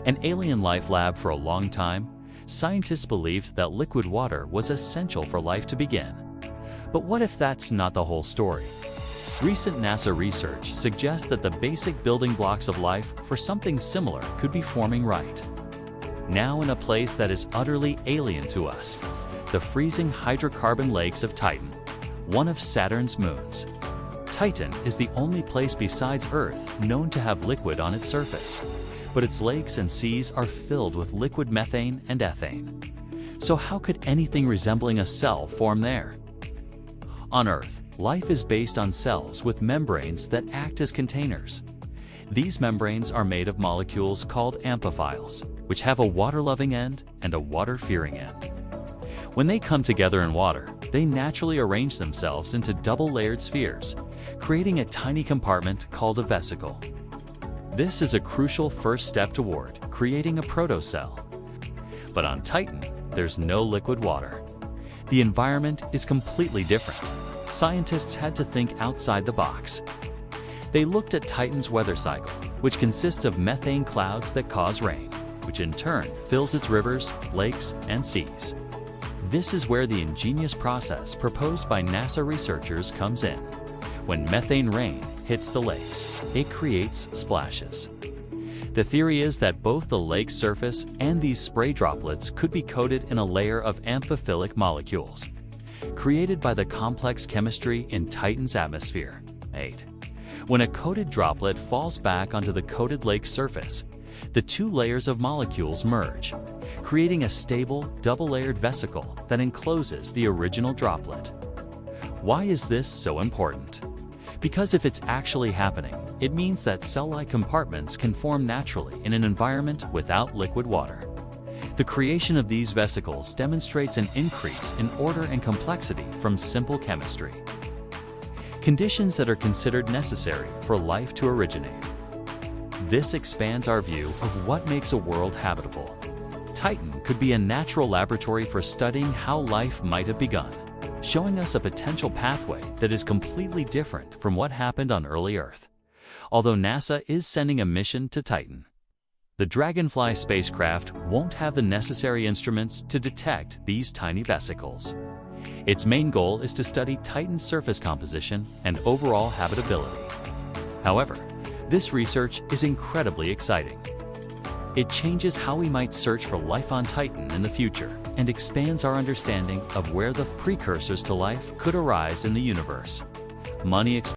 An alien life lab for a long time, scientists believed that liquid water was essential for life to begin. But what if that's not the whole story? Recent NASA research suggests that the basic building blocks of life for something similar could be forming right now in a place that is utterly alien to us, the freezing hydrocarbon lakes of Titan, one of Saturn's moons. Titan is the only place besides Earth known to have liquid on its surface, but its lakes and seas are filled with liquid methane and ethane. So how could anything resembling a cell form there? On Earth, life is based on cells with membranes that act as containers. These membranes are made of molecules called amphiphiles, which have a water-loving end and a water-fearing end. When they come together in water, they naturally arrange themselves into double-layered spheres, creating a tiny compartment called a vesicle. This is a crucial first step toward creating a protocell. But on Titan, there's no liquid water. The environment is completely different. Scientists had to think outside the box. They looked at Titan's weather cycle, which consists of methane clouds that cause rain, which in turn fills its rivers, lakes, and seas. This is where the ingenious process proposed by NASA researchers comes in. When methane rain hits the lakes, it creates splashes. The theory is that both the lake's surface and these spray droplets could be coated in a layer of amphiphilic molecules, created by the complex chemistry in Titan's atmosphere. 8. When a coated droplet falls back onto the coated lake's surface, the two layers of molecules merge, creating a stable, double-layered vesicle that encloses the original droplet. Why is this so important? Because if it's actually happening, it means that cell-like compartments can form naturally in an environment without liquid water. The creation of these vesicles demonstrates an increase in order and complexity from simple chemistry, conditions that are considered necessary for life to originate. This expands our view of what makes a world habitable. Titan could be a natural laboratory for studying how life might have begun, showing us a potential pathway that is completely different from what happened on early Earth. Although NASA is sending a mission to Titan, the Dragonfly spacecraft won't have the necessary instruments to detect these tiny vesicles. Its main goal is to study Titan's surface composition and overall habitability. However, this research is incredibly exciting. It changes how we might search for life on Titan in the future and expands our understanding of where the precursors to life could arise in the universe. Money